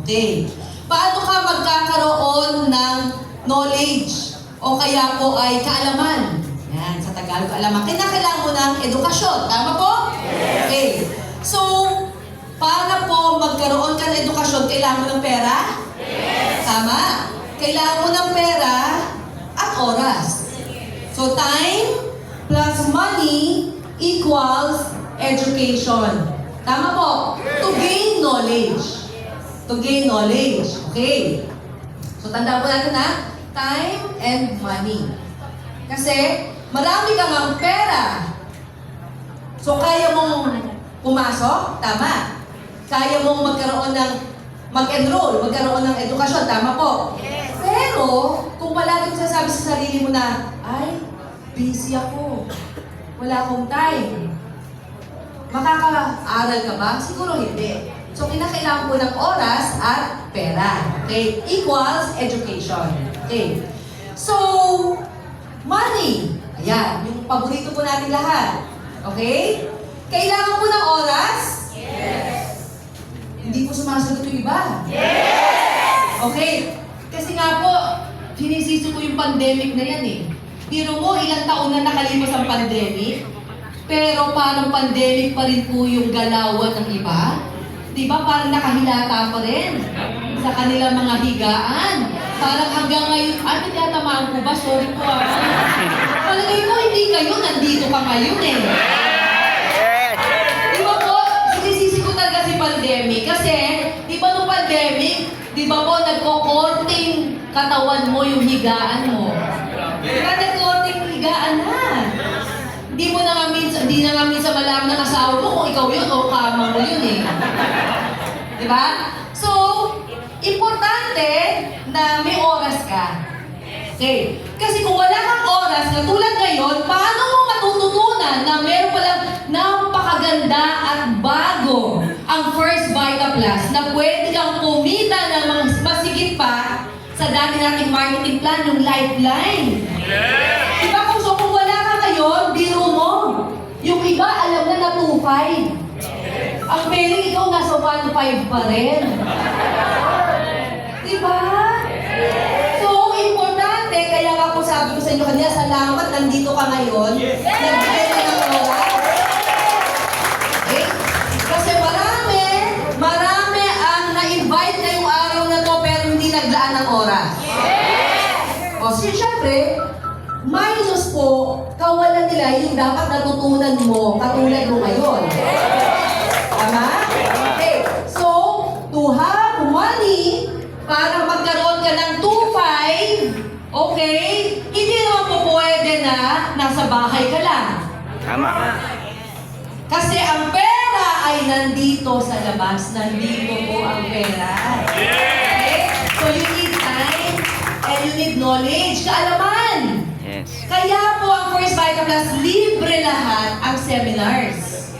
Okay. Paano ka magkakaroon ng knowledge o kaya po ay kaalaman? Yan, sa Tagalog, kaalaman. Kinakailangan mo ng edukasyon. Tama po? Yes. Okay. So, para po magkaroon ka ng edukasyon, kailangan mo ng pera? Yes. Tama. Kailangan mo ng pera at oras. So, time plus money equals education. Tama po? To gain knowledge. To gain knowledge. Okay. So, tandaan po natin ha, time and money. Kasi, marami kang ang pera. So, kaya mong pumasok? Tama. Kaya mong magkaroon ng, mag-enroll, magkaroon ng edukasyon. Tama po? Yes. Pero, kung palagi mo sasabi sa sarili mo na, ay, busy ako. Wala akong time. Makaka-aral ka ba? Siguro hindi. So, kinakailangan po ng oras at pera. Okay? Equals education. Okay. So, money. Ayan, yung paborito po natin lahat. Okay? Kailangan po ng oras? Yes. Hindi po sumasagot yung iba. Yes. Okay. Kasi nga po, sinisisi ko yung pandemic na yan eh. Pero mo, ilang taon na nakalipas ang pandemic, pero parang pandemic pa rin po yung galawan ng iba. Di ba? Parang nakahilata pa rin sa kanilang mga higaan. Parang hanggang ngayon, ay, nagtatamaan ko ba? Sorry po ah. Palagay ko, hindi kayo, nandito ka ngayon eh. Di ba po, sinisisi ko talaga si pandemic. Kasi, di ba nung pandemic, di ba po, nagko-konting katawan mo yung higaan mo. Di ba nagko-konting higaan na? Hindi na nga minsan malaman ng asawa mo kung ikaw yun o kama mo yun eh. Di ba? So, importante na may oras ka. Okay. Kasi kung wala kang oras, katulad ngayon, paano mo matututunan na meron palang napakaganda at bago ang First Vita Plus na pwede kang kumita ng mga masigit pa sa dati nating marketing plan, yung Lifeline. Yeah. Diba kung wala ka ngayon, biro mo. Yung iba, alam na 2.5. Ang pairing ikaw nasa 1.5 pa rin. Diba? So, importante, kaya nga po sabi ko sa inyo kanina, salamat, nandito ka ngayon. Nagbigay ka ng oras. Okay? Kasi marami ang na-invite ngayong araw na to pero hindi naglaan ng oras. O, siyempre, minus po, kawalan nila yung dapat natutunan mo, katulad mo ngayon. Tama? Okay. So, to have money, para magkaroon ka ng 2.5, okay, hindi naman po pwede na nasa bahay ka lang. Tama. Kasi ang pera ay nandito sa labas. Nandito po ang pera. Okay? So, you need time and you need knowledge, kaalaman. Yes. Kaya po ang First Vita Plus, libre lahat ang seminars.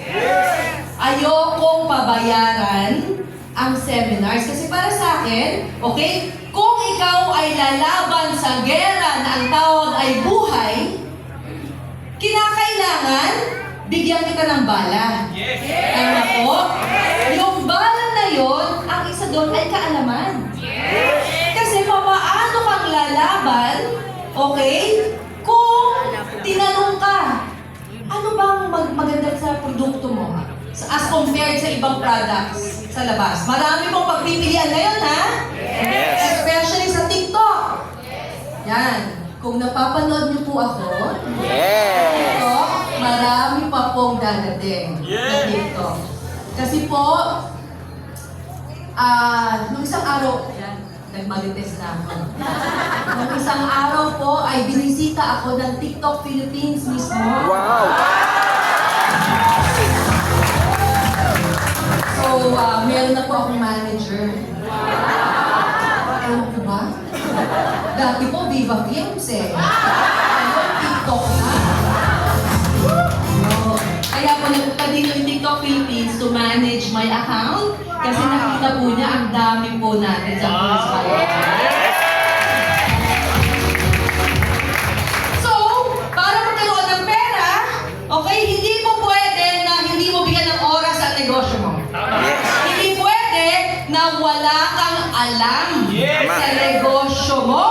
Ayokong pabayaran ang seminars. Kasi para sa akin, okay, kung ikaw ay lalaban sa gera na ang tawag ay buhay, kinakailangan bigyan kita ng bala. Tama po? Yung bala na yon, ang isa doon ay kaalaman. Kasi paano kang lalaban, okay, kung tinanong ka, ano bang maganda sa produkto mo? As compared sa ibang products sa labas. Marami pong pagpipilian ngayon, ha? Yes. Especially sa TikTok. Yan. Kung napapanood niyo po ako, Yes. TikTok, marami pa pong dadating na TikTok. Kasi po, nung isang araw, yan, nagmalites na ako. Nung isang araw po ay binisita ako ng TikTok Philippines mismo. Wow. So, meron na po akong manager. Ewan ko ba? Dati po, Viva Films eh. Ngayon, TikTok na. No. Kaya po, nagpunta dito yung TikTok Philippines to manage my account kasi nakita po niya ang dami po natin sa First Vita. So, para magkaroon ng pera, okay, hindi mo pwede na hindi mo bigyan ng oras sa negosyo mo. Hindi pwede na wala kang alam Yes. sa negosyo mo?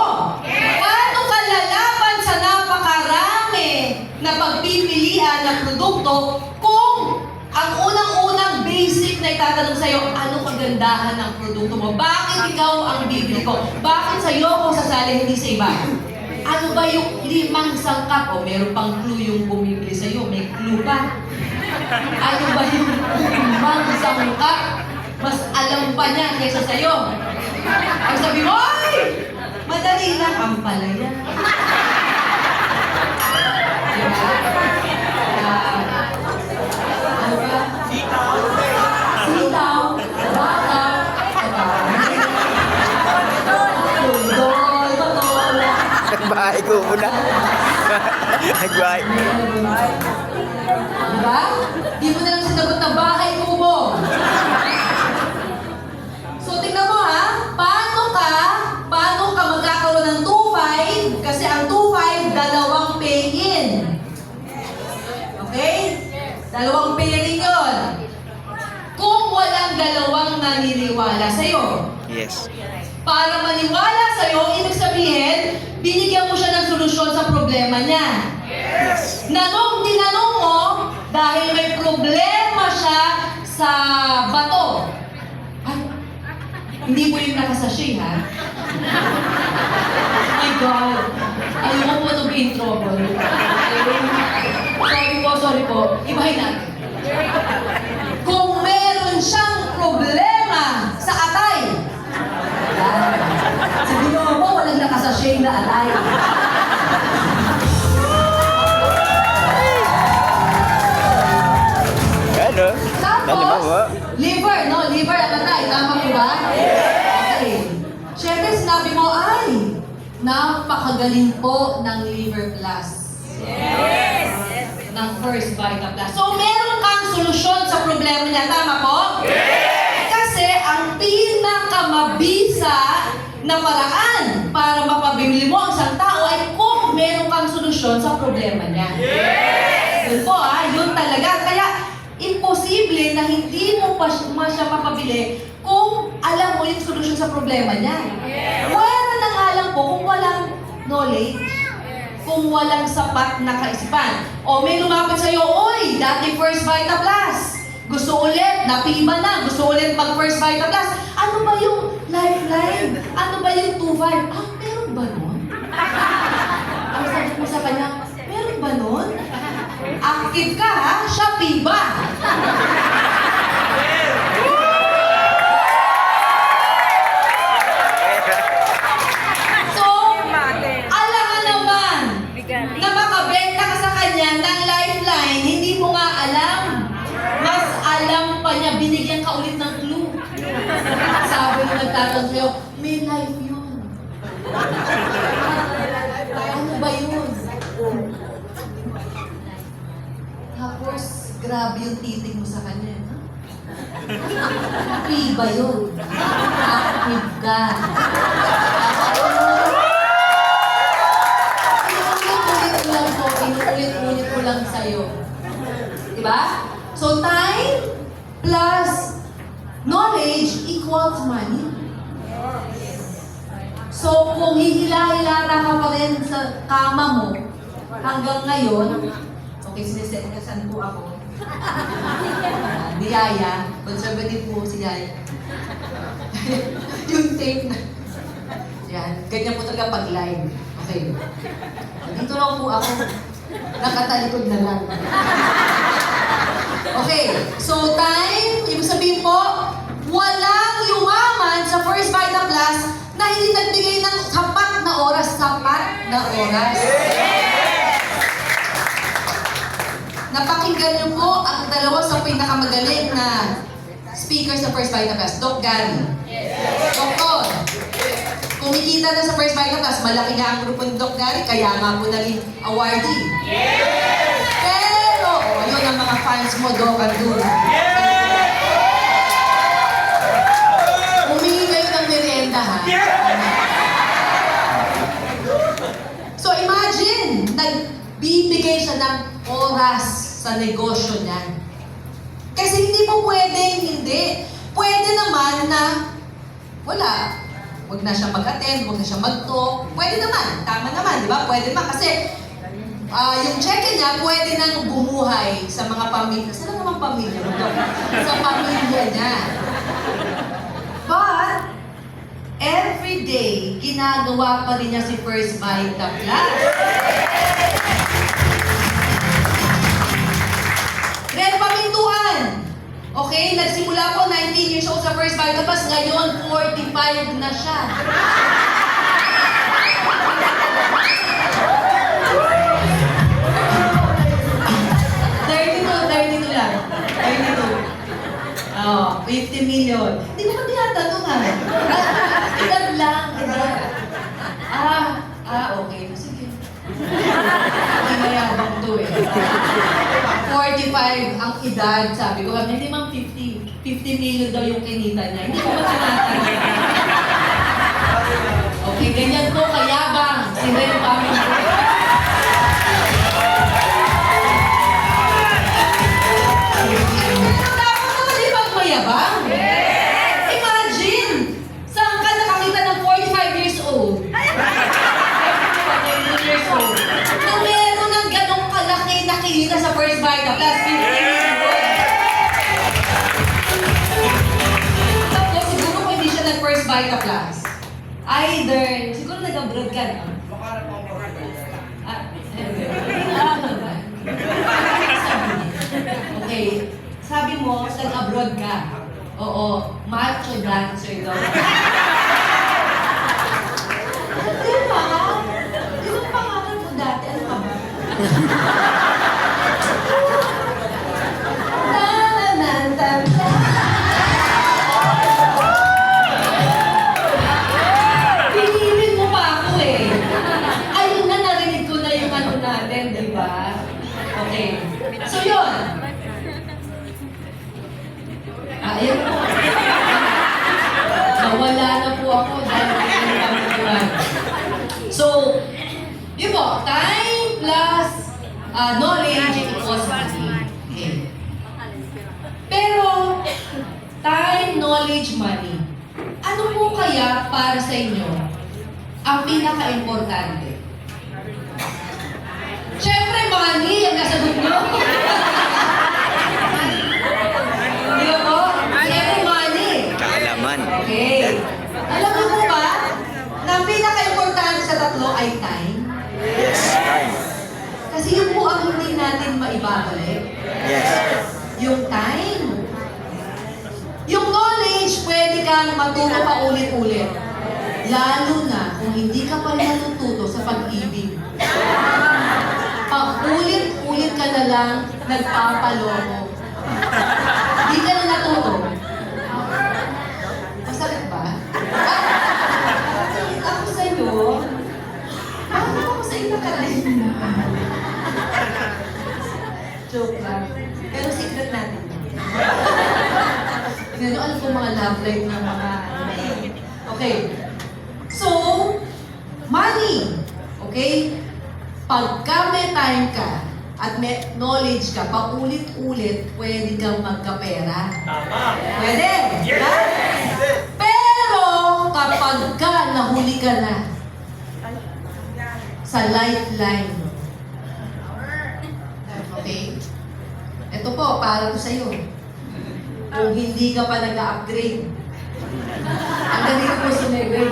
Paano ka lalaban sa napakarami na pagpipilian ng produkto kung ang unang-unang basic na itatanong sa'yo, ano kagandahan ng produkto mo? Bakit ikaw ang bibili ko? Bakit sa'yo kung sasali hindi sa iba? Ano ba yung 5 sangkap? O meron pang clue yung bumibili sa'yo. May clue pa. Ano ba yung 5 sangkap? Mas alam pa niya kaysa sa'yo. Ang sabi mo, ay! Madali lang ang palaya. Diba? Ano ba? Sitaw. Bakaw. Pundol. Patola. Nagbahay ko muna. Nagbahay. Diba? Di mo na lang sinagot na bahay kubo. So, tingnan mo ha, paano ka magkakaroon ng 2-5? Kasi ang 2-5, dalawang pay-in. Okay? Dalawang pay-in yun. Kung walang dalawang naniniwala sa'yo, Yes. para maniwala sa'yo, ibig sabihin, binigyan mo siya ng solusyon sa problema niya. Yes. Tinanong mo, dahil may problema siya sa bato. Ay, hindi mo yung nakasashay, ha? Oh my God. Ayoko po to be in trouble. Sorry po. Ibahin natin. Kung meron siyang problema sa atay, sabihin mo, walang nakasashay na atay. Ano? Tapos, liver, no? Liver ang atay. Tama po ba? Okay. Siyempre, sinabi mo, ay, napakagaling po ng Liver Plus. Ng First Vita Plus. So, meron kang solusyon sa problema niya. Tama po? Kasi, ang pinakamabisa na paraan para mapabili mo ang isang tao ay kung meron kang solusyon sa problema niya. Yun po, yun talaga. Kaya, imposible na hindi mo pa siya mapabili kung alam mo yung solusyon sa problema niya. Pwera na nga lang po kung walang knowledge, kung walang sapat na kaisipan. O may lumapit sa'yo, oy, dati First Vita Plus. Gusto ulit, napiba na, gusto ulit mag First Vita Plus. Ano ba yung Lifeline? Ano ba yung 2-5? Meron ba nun? Ang sabi mo sa kanya, meron ba nun? Active ka ha? Shopee ba? So, alangan naman na makabenta ka sa kanya ng Lifeline, hindi mo nga alam. Mas alam pa niya, binigyan ka ulit ng clue. Sabi nung nagtatanong sa'yo, may life yun. Ano ba yun? Tapos, grabe yung titig mo sa kanya. Happy ba yun? Active ka. Inulit-ulit ko lang po, inulit-ulit ko lang sa'yo. Diba? So, time plus knowledge equals money. So, kung hihila-hilata ka pa rin sa kama mo, hanggang ngayon, okay, sinesan po ako. Ni Yaya, conservative po si Yaya. Yung tape na. Yan, ganyan po talaga pag live. Okay. Dito lang po ako. Nakatalikod na lang. Okay, so time, ibig sabihin po, walang yumaman sa First Vita Plus na hindi nagbigay ng sapat na oras. Sapat na oras. Napakinggan niyo po ang dalawa sa pinakamagaling na speaker sa First Vita Plus, Doc Gary. Doktor, kumikita na sa First Vita Plus, malaki nga ang grupo ni Doc Gary, kaya nga po naging awardee. Pero, yun ang mga fans mo, Doc Adu. Humingi kayo ng merienda, ha? So imagine, nagbibigay siya ng oras sa negosyo niya. Kasi hindi po pwedeng hindi. Pwede naman na wala. Huwag na siya mag-attend, huwag na siya mag-talk. Pwede naman, tama naman, di ba? Pwede naman kasi yung check-in niya pwede nang bumuhay sa mga pamilya. Saan naman pamilya mo to? Sa pamilya niya. But, every day, ginagawa pa rin niya si First Vita Plus. Then, pamintuan. Okay, nagsimula po 19 years old sa First Vita Plus. Ngayon, 45 na siya. Oh, 50 million. Hindi ko pa tinatanong ha. Edad lang, edad. Okay. Sige. Hindi mayabang to eh. 45 ang edad, sabi ko. Hindi man 50. 50 million daw yung kinita niya. Hindi ko pa tinatanong. Okay, ganyan po kayabang. Sila yung pamilya ko. Mayabang? Yes! Imagine! Saan ka nakakita ng 45 years old? 45 years old. Na meron ng ganong kalaki na kita sa First Vita Plus, 50 million. Tapos siguro kung hindi siya nag-First Vita Plus, either, siguro nag-abroad ka na. Okay. Sabi mo, nag-abroad ka. Oo, macho dancer daw. Di ba? Di ba pangalan mo dati? Ano ka ba? Pinirin mo pa ako eh. Ayun na, narinig ko na yung ano natin, di ba? Okay. So yun. Ayun po. Nawala na po ako dahil so, yun po, time plus knowledge equals money. Okay. Pero, time, knowledge, money. Ano po kaya para sa inyo ang pinaka-importante? Siyempre, money ang nasagot nyo. Di ba po? Siyempre, money. Kaalaman. Okay. Alam mo po ba, na ang pinaka-importante sa tatlo ay time? Yes, time. Kasi yun po ang hindi natin maibabalik. Yes. Yung time. Yung knowledge, pwede kang matuto pa ulit-ulit. Lalo na kung hindi ka pa natututo sa pag-ibig. Pag-ulit-ulit ka na lang, nagpapaloko. Hindi ka na natuto. Masakit ba? Ako sa'yo, ako sa'yo nakalain. Joke lang. Pero secret natin. Ano, alam ko mga love life ng mga... Okay. So, money. Okay? Pagka may time ka at may knowledge ka, paulit-ulit, pwede kang magkapera. Tama. Pwede? Yes! Pero, kapag ka nahuli ka na sa lifeline, okay? Ito po, para to sa'yo. Kung hindi ka pa nag-upgrade. Ang ganito po sumigay.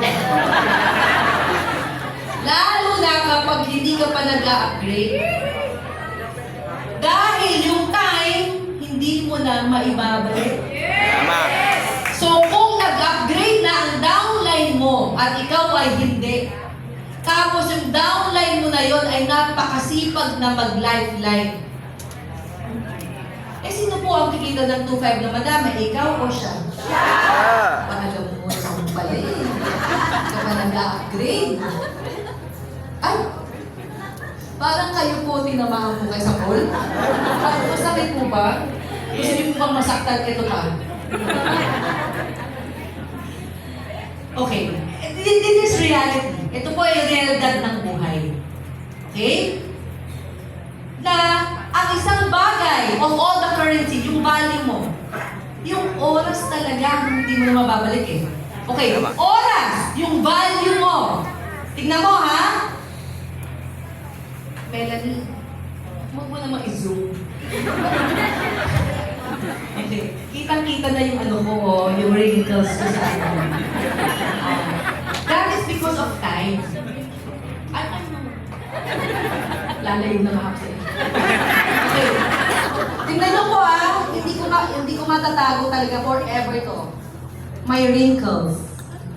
Lalo na kapag hindi ka pa nag-upgrade. Dahil yung time, hindi mo na maibabalik. Tama. So kung nag-upgrade na ang downline mo at ikaw ay hindi, tapos yung downline mo na yon ay napakasipag na mag-lifeline. Eh, sino po ang kikita ng 2.5 na madami? Ikaw o siya? Ah. Alam mo, saan pala eh. Ka pa nag-upgrade. Ay! Parang kayo po tinamaan mo kayo sa call. Parang masakit po ba? Gusto niyo po bang masaktan ito pa? Okay. This is reality. Ito po ay realidad ng buhay. Okay? Na ang isang bagay of all the currency, yung value mo, yung oras talaga hindi mo na mababalik eh. Okay, Tama. oras, yung value mo. Tignan mo, ha? Melanie, huwag mo naman i-zoom. Okay, kitang-kita na yung ano ko, oh, yung wrinkles ko sa ano. That is because of time. Lalayo na ako sa'yo. Okay. Tingnan niyo po hindi ko matatago talaga forever to. My wrinkles.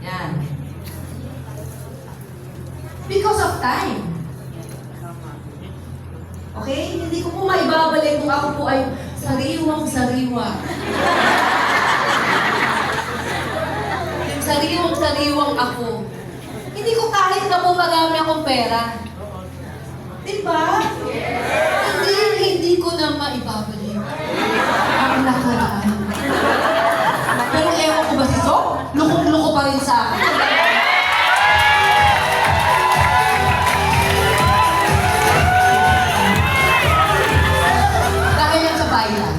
Yan. Because of time. Okay? Hindi ko po maibabalik kung ako po ay sariwang-sariwa. Yung sariwang-sariwang ako. Hindi ko kahit na po marami akong pera. Diba? Hindi ko na maibabalik ang nakaraan. Pero ewan ko ba si Sok? Lukong-luko pa rin sa akin. Dahil yan sa bayan.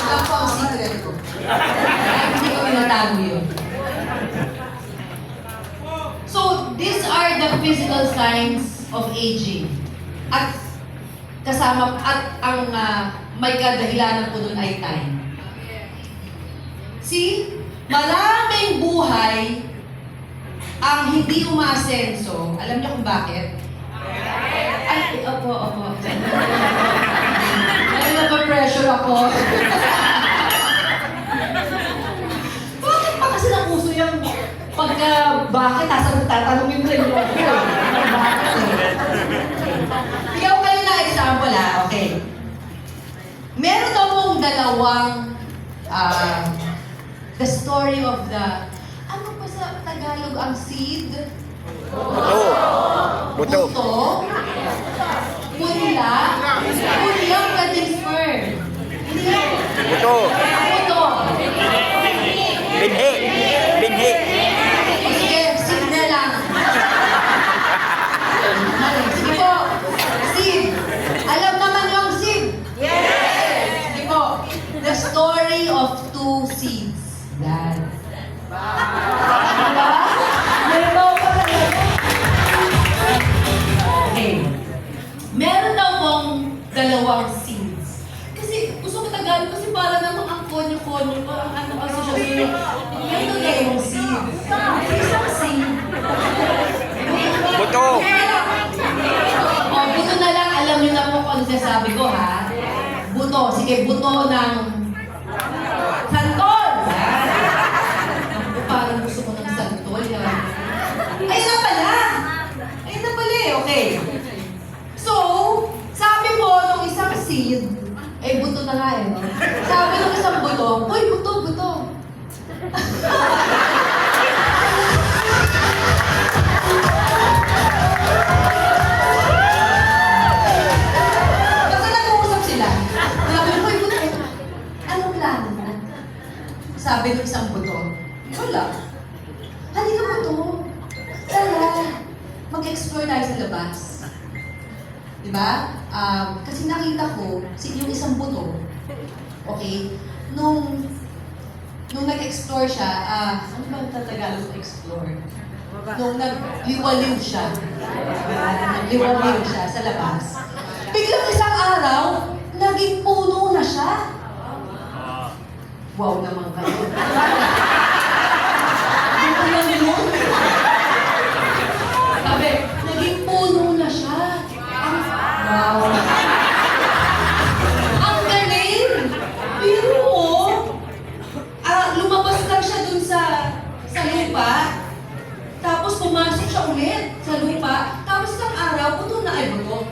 Yan po ang secret ko. Kaya hindi ko pinatago yun. So, these are the physical signs of aging. At kasama, at ang may kadahilanan po dun ay time. See? Maraming buhay ang hindi umaasenso. Alam niyo kung bakit? Ay, opo. Ay, napapressure ako. Bakit pa kasi napuso yung pagka bakit? Tatanungin ko yung bakit eh. Bigyan ko kayo na example okay. Meron daw pong dalawang the story of the ano pa sa Tagalog ang seed? Buto. Buto? Punla? Punla ang kating sperm. Hindi. Buto. Buto. Binhi. Binhi. O sige, seed na lang. Sige po. Seed. Alam naman yung seed. Yes! Sige po. The story of two seeds. Yan. Diba? Meron daw pa talaga. Okay. Meron daw pong dalawang seeds. Kasi gusto ko Tagalog kasi para namang ang konyo-konyo, parang ano kasi siya. Meron dalawang seeds. Isang seed. Buto. O, buto na lang. Alam niyo na po kung ano sinasabi ko, ha? Buto. Sige, buto ng santol. Parang gusto ko ng santol. Ayun na pala. Ayun na pala eh. Okay. So, sabi po nung isang seed, buto na nga no? Sabi nung isang buto, uy, buto. Basta nag-uusap sila. Sabi ko, buto, anong plano mo? Sabi ng isang buto, wala. Halika buto. Tara, mag-explore tayo sa labas. Diba? Kasi nakita ko, yung isang buto, okay, nung nag-explore siya, ano ba ang Tagalog ng explore? Nung nagliwaliw siya. Nagliwaliw siya sa labas. Biglang isang araw, naging puno na siya. Wow naman kayo. Dito lang yun. Sabi, naging puno na siya. Wow. Ang galing! Pero lumabas lang siya dun sa lupa. Tapos pumasok siya ulit sa lupa. Tapos isang araw, buto na ay buto.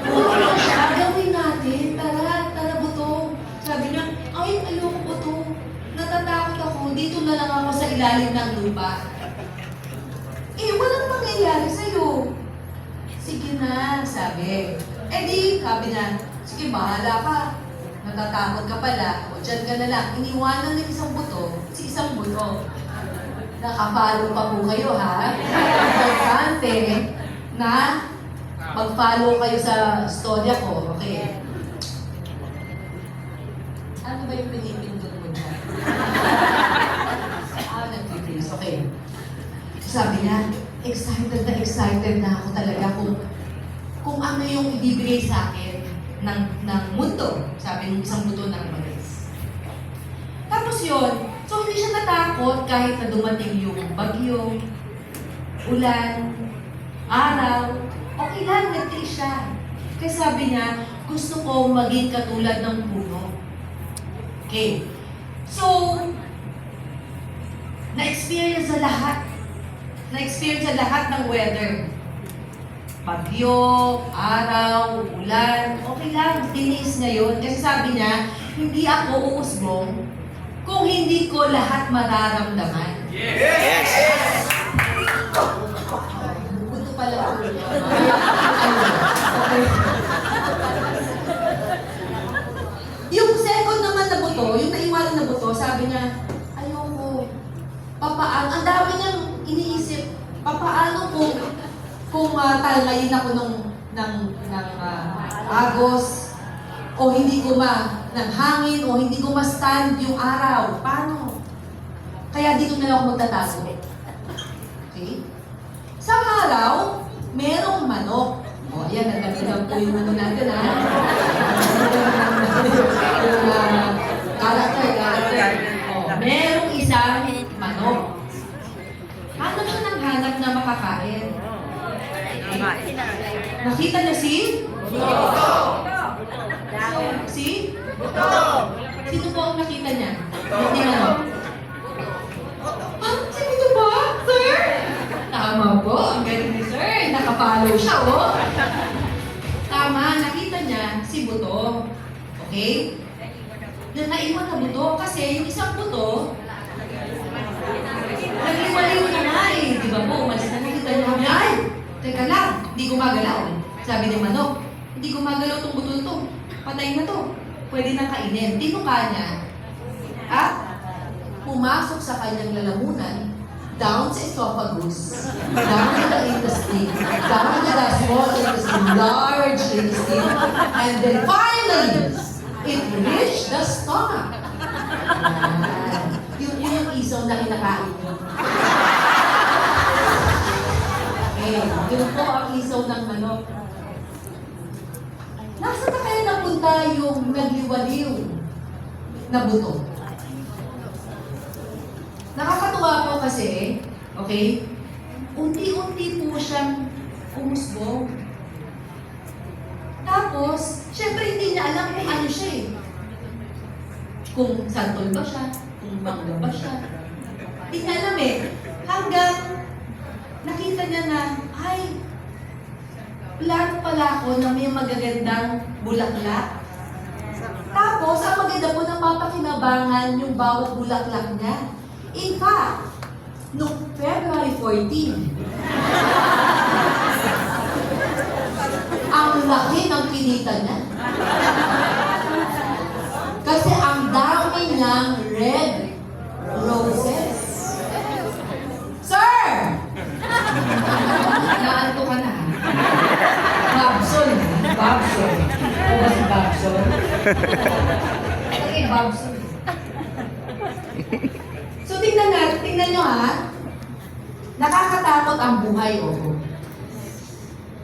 Buto na siya. Gawin natin. Tara, buto. Sabi niya, ay, ayoko buto. Natatakot ako. Dito na lang ako sa ilalim ng lupa. Walang mangyayari sa'yo. Sige na, sabi. Sabi niya, sige, bahala ka. Natatakot ka pala. O, dyan ka na lang. Iniwanan ng isang buto, si isang buto. Nakapalo pa po kayo, ha? Importante na mag-follow kayo sa storya ko. Okay. Ano ba yung pinipindot mo dyan? prepared na ako talaga kung ano yung ibibigay sa akin ng mundo. Sabi ng isang buto ng Maris. Tapos yun, so hindi siya natakot kahit na dumating yung bagyo, ulan, araw, okay lang, nag-tiis siya. Kasi sabi niya, gusto ko maging katulad ng puno. Okay. So, na-experience sa lahat. Na-experience sa lahat ng weather. Bagyo, araw, ulan, okay lang, tiniis niya yun. Kasi sabi niya, hindi ako uusbong kung hindi ko lahat mararamdaman. Yes. Buto pala ako. Yung second naman na buto, yung naiwanan na buto, sabi niya, ayoko. Ang dami niyang iniisip, papaano kung talmayin ako ng agos, o hindi ko ng hangin, o hindi ko ma-stand yung araw. Paano? Kaya dito na lang ako magtatago. Okay? Sa araw, merong manok. O, ayan, nagkakita po yung ano natin, ha? Yung character. O, merong isang manok. Hanap siya ng hanap na makakain. Nakita niya si? Si? Sino po ang nakita niya? Hindi manok. Si Buto ba? Sir? Tama po. Ang galing ni Sir. Nakapalo siya, oh. Tama. Nakita niya si Buto. Okay? Na naiwan na Buto kasi yung isang Buto nagliwaliw na nga eh. Di ba po? Umalis na nakita niya. Ay! Teka lang. Hindi gumagalaw. Sabi ni Manok, hindi gumagalaw tong Buto to. Patay na to. Pwede nang kainin. Tinuka niya. At pumasok sa kanyang lalamunan, down sa esophagus, down to the intestine, down to the small intestine, large intestine, and then finally, it reached the stomach. Yun yung isaw na kinakain nyo. Okay, yun po ang isaw ng manok. Nasaan na kaya napunta yung nagliwaliw na buto? Nakakatuwa po kasi, okay, unti-unti po siyang umusbong. Tapos, syempre hindi niya alam kung ano siya eh. Kung santol ba siya, kung mangga ba siya. Hindi niya alam eh. Hanggang nakita niya na, ay, plano pala ako na may magagandang bulaklak. Tapos, ang maganda po na mapakinabangan yung bawat bulaklak niya. In fact, noong February 14, ang laki ng kinita niya. Kasi ang dami niyang red roses. Sir! Naanto ka na. Babson. Babson. O ba si Babson? Okay, Babson. So, tingnan nyo ha. Nakakatakot ang buhay, oh.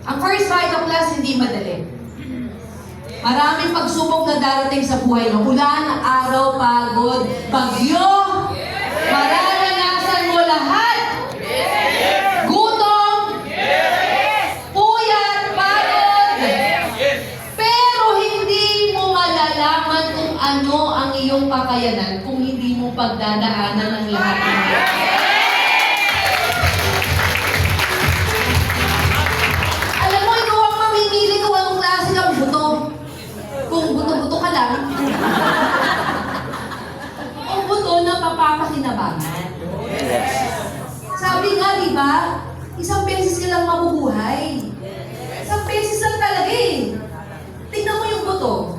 Ang first 5 of class, hindi madali. Maraming pagsubok na darating sa buhay, no? Ulan, araw, pagod, bagyo. Mararanasan mo lahat. Gutom. Puyat, pagod. Pero hindi mo malalaman kung ano ang iyong kakayanan kung hindi mo pagdadaanan ng lahat ng ito. Alam mo, ikaw ang mamimili kung anong klase ng buto. Kung buto-buto ka lang, o buto na papapakinabangan. Sabi nga, di ba, isang beses ka lang mabubuhay. Isang beses lang talaga eh. Tingnan mo yung buto.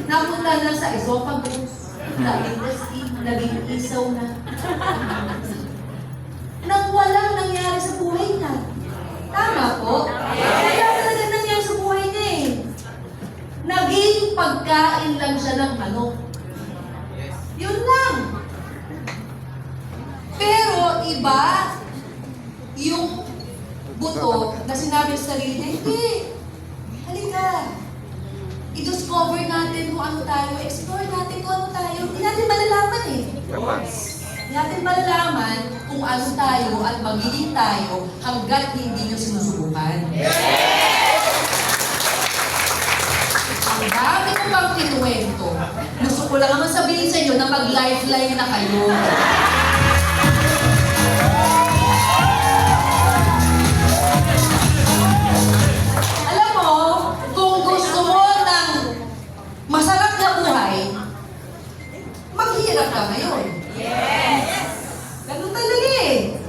Napunta lang sa esophagus, sa intestine, naging isaw na. Nang walang nangyari sa buhay niya. Tama po? Wala talaga nangyari sa buhay niya eh. Naging pagkain lang siya ng manok. Yun lang. Pero iba yung buto na sinabi sa sarili niya, hindi. Halika. I-discover natin kung ano tayo, explore natin kung ano tayo. Hindi natin malalaman eh. Tama. Hindi natin malalaman kung ano tayo at magiging tayo hanggat hindi nyo sinusubukan. Ang dami ko pang kinuwento. Gusto ko lang naman sabihin sa inyo na mag-lifeline na kayo. Alam mo, kung gusto mo ng masarap na buhay, maghirap ka ngayon. Ganun talaga eh.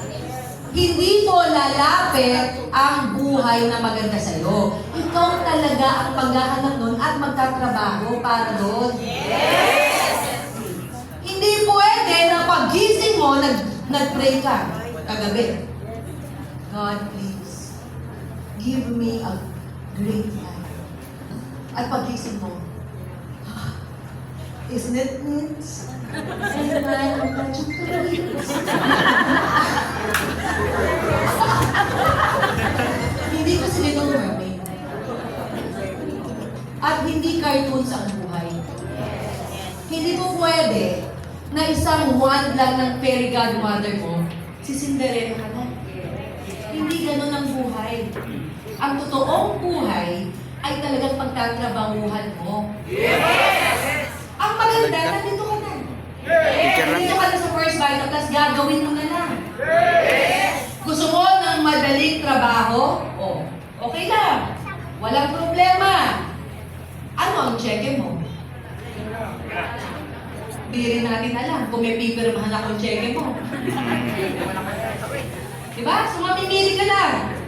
Hindi mo lalapit ang buhay na maganda sa'yo. Ikaw talaga ang maghahanap nun at magtatrabaho para doon. Hindi pwede na paggising mo, nag-pray ka kagabi. God, please, give me a great life. At paggising mo, isn't it neat? Hindi kasi Little Mermaid. At hindi cartoons ang buhay. Hindi mo pwede na isang wand lang ng fairy godmother mo, si Cinderella ka na. Hindi ganun ang buhay. Ang totoong buhay ay talagang pagtatrabahuhan mo. Ang maganda, nandito ka na. Nandito ka na sa First Vital, tapos gagawin mo na lang. Gusto mo ng madaling trabaho? Oh, okay lang. Walang problema. Ano ang cheque mo? Hindi rin natin alam kung may pipirmahan akong cheque mo. Diba? So mamimili ka lang.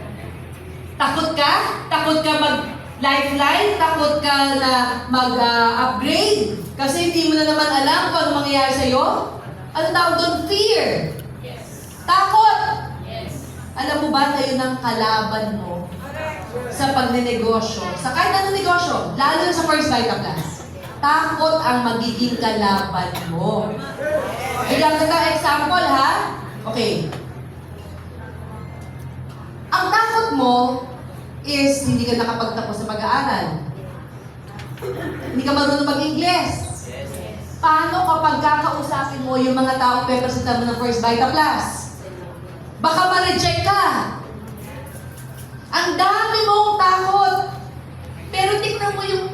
Takot ka? Takot ka mag-lifeline? Takot ka na mag-upgrade? Kasi hindi mo na naman alam kung ano mangyayari sa'yo? Ano tawag doon? Fear. Takot. Alam mo ba tayo ng kalaban mo sa pagnenegosyo? Sa kahit anong negosyo, lalo sa First Vital Class. Takot ang magiging kalaban mo. Bigyan kita example, ha? Okay. Ang takot mo is hindi ka nakapagtapos sa pag-aaral. Hindi ka marunong mag-Ingles. Paano kapag kakausapin mo yung mga taong pepresenta mo ng First Vital Class? Baka ma-reject ka. Ang dami mong takot. Pero tignan mo yung...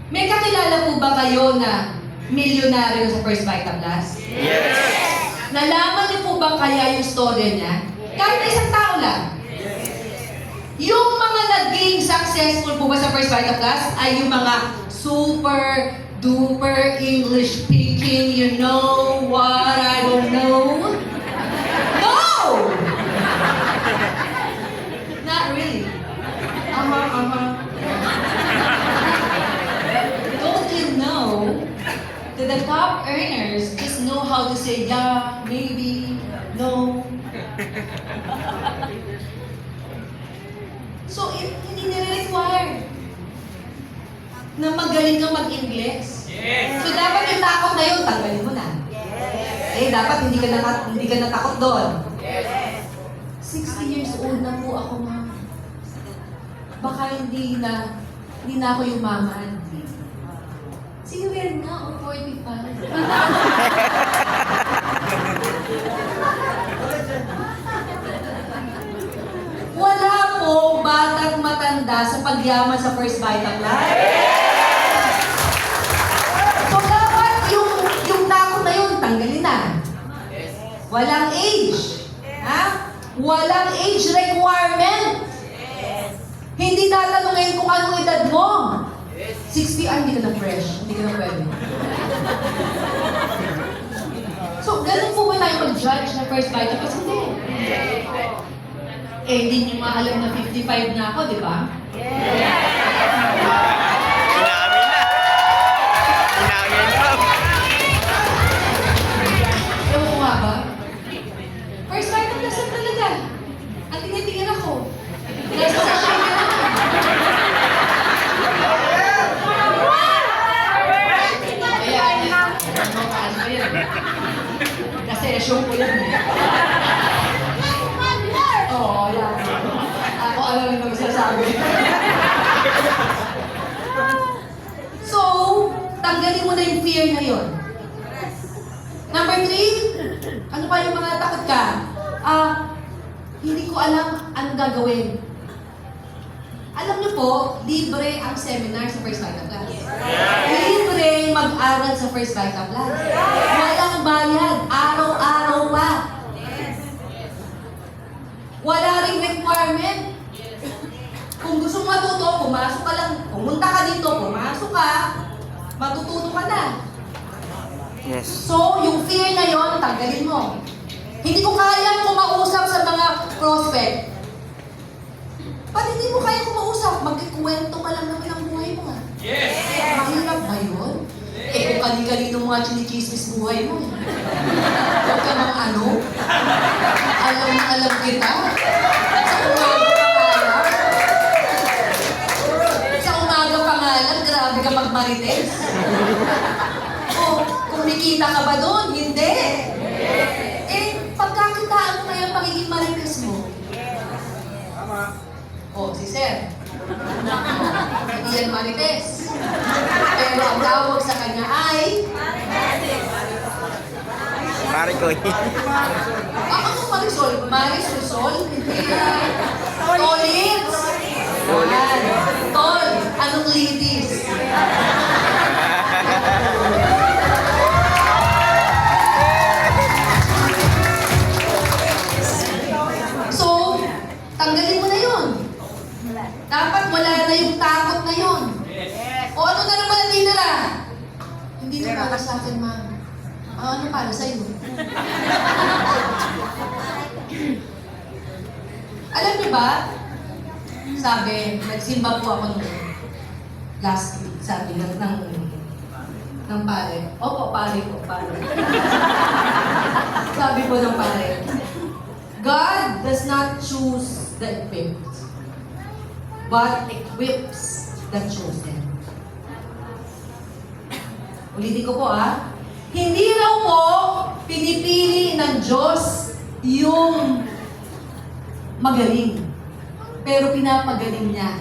May kakilala po ba kayo na milyonaryo sa First Vital Class? Yes! Nalaman niyo po ba kaya yung story niya? Kahit isang tao lang. Yung mga naging successful po ba sa First Vital Class ay yung mga super duper English speaking, you know what I don't know? No! Not really. Don't you know that the top earners just know how to say yeah, maybe, no. So, hindi nire-require na magaling kang mag-Ingles. So, dapat yung takot na yun, tanggalin mo na. Eh, dapat hindi ka natakot doon. 60 years old na po ako, ma'am. Baka hindi na ako yumaman. Si Ren nga, o 45. Wala po batang matanda sa pagyaman sa First Vital Class. So dapat yung takot na yun, tanggalin na. Walang age. Ha? Walang age requirement. Hindi tatanungin kung anong edad mo. 60, hindi ka na fresh. Hindi ka na pwede. So, ganun po ba tayo mag-judge na First Vital Class? Hindi. Eh, hindi niyo maalam na 55 na ako, di ba? Inamin na. Inamin na. Ewan ko nga ba? First Vital Class lang talaga. Ang tinitingnan ako. Dahil sa social media naman. Kasi resume ko yan. Oo, yan. fear na yon. Number 3, ano pa yung mga takot ka? Hindi ko alam anong gagawin. Alam niyo po, libre ang seminar sa First Vital Class. Libre mag-aral sa First Vital Class. Walang bayad, araw-araw pa. Wala ring requirement. Kung gusto mo matuto, pumasok ka lang. Pumunta ka dito, pumasok ka, matututo ka na. Yes. So, yung fear na yon, tanggalin mo. Hindi ko kaya kumausap sa mga prospect. Pag hindi mo kaya kumausap, magkikwento ka lang naman ang buhay mo. Yes! Mahirap ba yun? Kung kani-kanino mga chinichismis buhay mo. Huwag ka mang ano. Alam na alam kita. Sa umaga pa nga lang, grabe ka magmarites. Kumikita ka ba doon? Hindi. Pagkakitaan mo na yung pagiging marites mo. Si Sir. Hindi yan marites. Pero ang tawag sa kanya ay... Pare ko. Ano Marisol? Marisol? Hindi yan. Tolits. Tol. Anong litis? So, tanggalin mo na yun. Dapat wala na yung takot na yun. O ano na naman ang tinira? Hindi na para sa akin, ma'am. Ano para sa iyo? Alam niyo ba? Sabi, nagsimba po ako nung last week. Sabi ng pare. Opo, pare ko, pare. Sabi po ng pare, God does not choose the equipped, but equips the chosen. Ulitin ko po Hindi raw po pinipili ng Diyos yung magaling. Pero pinapagaling niya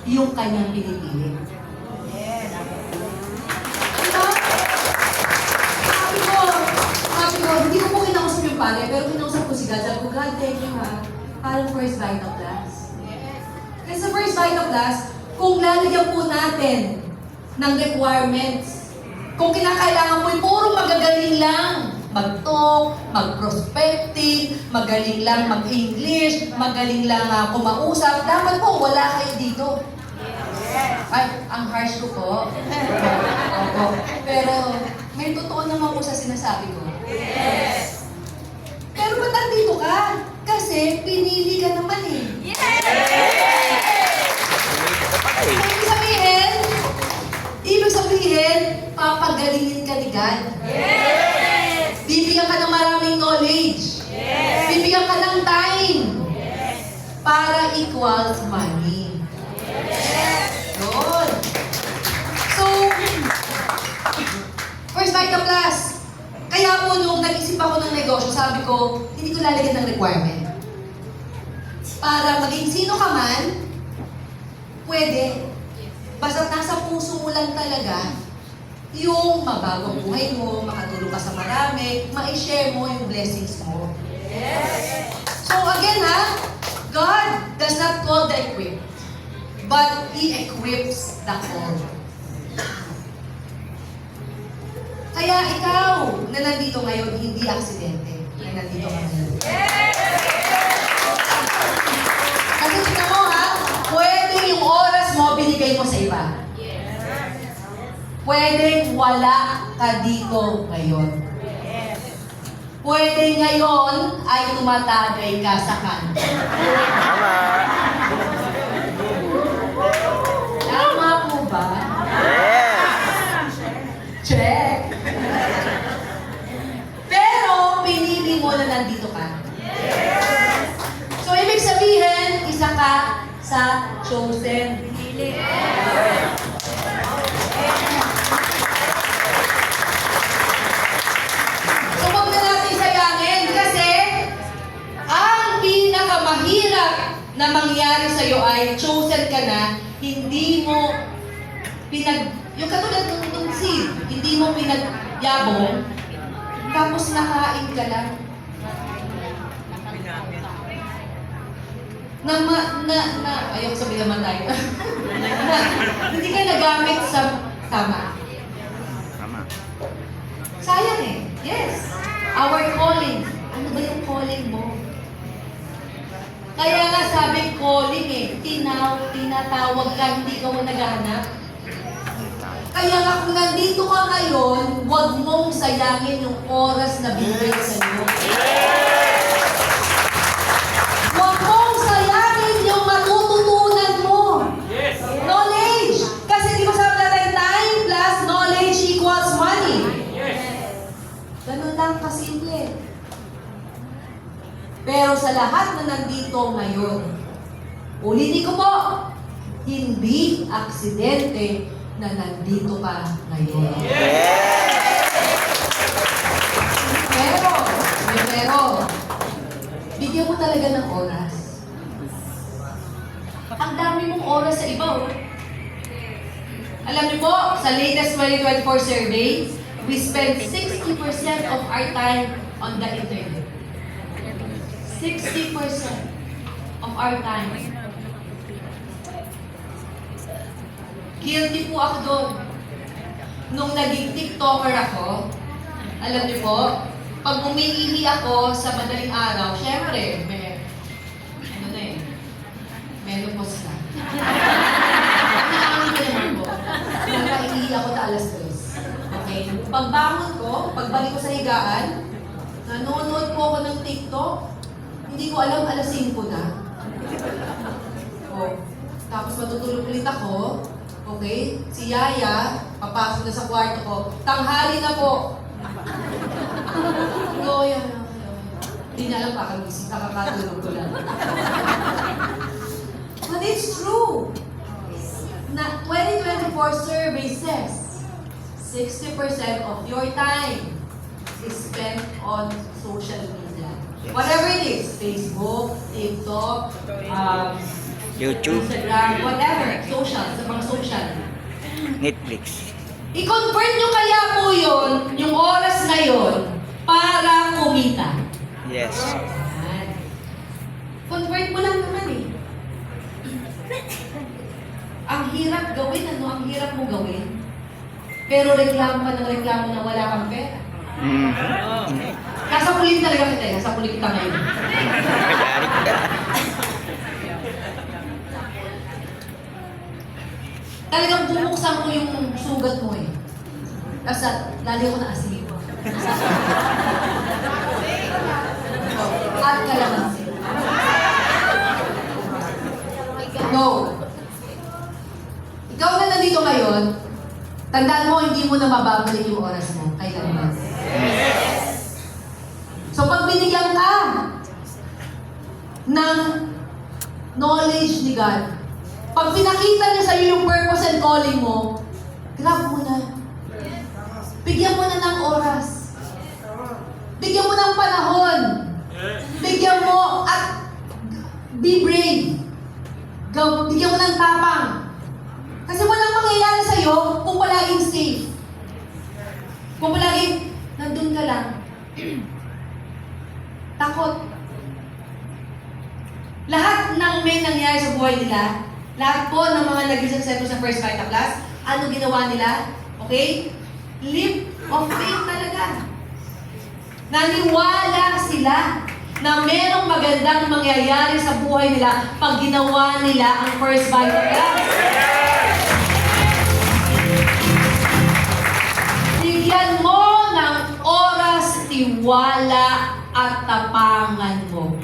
yung kanyang pinipili. Diba? Sabi ko, hindi ko po kinausap yung pare, pero kinausap ko si God. Sabi ko, God, thank you Parang First Vital Class. Kasi sa First Vital Class, kung lalagyan po natin ng requirements, kung kinakailangan mo, puro magagaling lang. Mag-talk, mag-prospecting, magaling lang mag-English, magaling lang kumausap. Dapat po, wala kayo dito. Ay, ang harsh ko po. Opo. Pero, may totoo naman po sa sinasabi ko. Yes! Pero ba't andito ka? Kasi, pinili ka naman Ibig sabihin, papagalingin ka ni God. Yes! Bibigyan ka ng maraming knowledge. Yes! Bibigyan ka ng time. Yes! Para equals money. Yes! Yun. So, First Vital Class. Kaya po nung nag-isip ako ng negosyo, sabi ko, hindi ko lalagyan ng requirement. Para maging sino ka man, pwede. Basta nasa puso mo lang talaga, yung mabagong buhay mo, makatulong ka sa marami, ma-share mo yung blessings mo. Yes. So again God does not call the equipped, but He equips the called. Kaya ikaw na nandito ngayon, hindi aksidente na nandito ka ngayon. Kasi tingnan mo pwede yung oras mo binigay mo sa iba. Pwede wala ka dito ngayon. Pwede ngayon ay tumatagay ka sa kanto. Tama po ba? Yes! Check! Pero pinili mo na nandito ka. So ibig sabihin, isa ka sa chosen. So huwag na natin sayangin kasi ang pinakamahirap na mangyari sa'yo ay chosen ka na, hindi mo Yung katulad nung seed, hindi mo pinagyabong, tapos nakain ka lang. Ayaw ko sabihin naman tayo. Hindi ka nagamit sa tama. Tama. Sayang eh. Yes. Our calling. Ano ba yung calling mo? Kaya nga sabi calling eh. Tinatawag ka, hindi ka mo naghahanap. Kaya nga kung nandito ka ngayon, huwag mong sayangin yung oras na binigay sa iyo. Huwag mong sayangin yung matututunan mo. Knowledge. Kasi di ba sabi natin, time plus knowledge equals money. Ganun lang kasimple. Pero sa lahat na nandito ngayon, ulitin ko po, hindi aksidente na nandito ka ngayon. Pero, bigyan mo talaga ng oras. Ang dami mong oras sa iba, oh. Alam niyo po, sa latest 2024 survey, we spend 60% of our time on the internet. 60% of our time. Guilty po ako doon. Nung naging TikToker ako, alam niyo po, pag umiihi ako sa madaling araw, syempre, menopause na. Kailangan ko naman po. Nagkaiihi ako sa alas 3. Okay? Pagbangon ko, pagbalik ko sa higaan, nanonood po ako ng TikTok, hindi ko alam alas 5 na. Oh. Tapos matutulog ulit ako, okay? Si Yaya, papasok na sa kwarto ko, tanghali na po. Loya na. Hindi na alam kakagising, kakatulog ko lang. But it's true. Na 2024 survey says 60% of your time is spent on social media. Whatever it is, Facebook, TikTok, YouTube, Instagram, whatever, social, sa mga social. Netflix. I-convert nyo kaya po yun, yung oras na yun, para kumita. Yes. Yan. Convert mo lang naman eh. Ang hirap gawin, ano? Ang hirap mo gawin. Pero reklamo ka ng reklamo na wala kang pera. Kasapulit talaga kita eh. Kasapulit kita ngayon. Nagarit ka. Talagang bubuksan ko yung sugat mo eh. Kasi lali ko na asin. At kalamansi. No. Ikaw na nandito ngayon, tandaan mo, hindi mo na mababalik yung oras mo. Kailanman. So pag binigyan ka ng knowledge ni God, pag pinakita niya sa'yo yung purpose and calling mo, grab mo na. Bigyan mo na ng oras. Bigyan mo ng panahon. Bigyan mo at be brave. Bigyan mo ng tapang. Kasi walang mangyayari sa'yo kung palaging safe. Kung palaging nandun ka lang. Takot. Lahat ng may nangyari sa buhay nila, lahat po ng mga naging successful sa First Vita Class, ano ginawa nila? Okay? Leap of faith talaga. Naniwala sila na merong magandang mangyayari sa buhay nila pag ginawa nila ang First Vita Class. Bigyan mo ng oras, tiwala, at tapangan mo.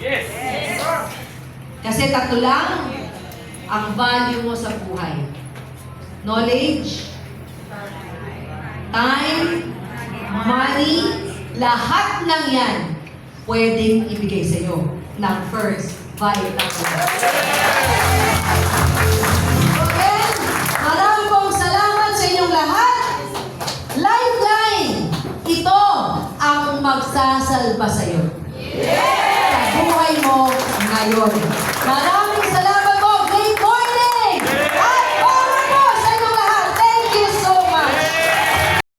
Kasi tatlo lang ang value mo sa buhay. Knowledge, time, money, lahat ng yan pwedeng ibigay sa iyo ng First Vita Class. Again, marami pong salamat sa inyong lahat. Lifeline, ito ang magsasalba sa iyo. Sa buhay mo ngayon. Marami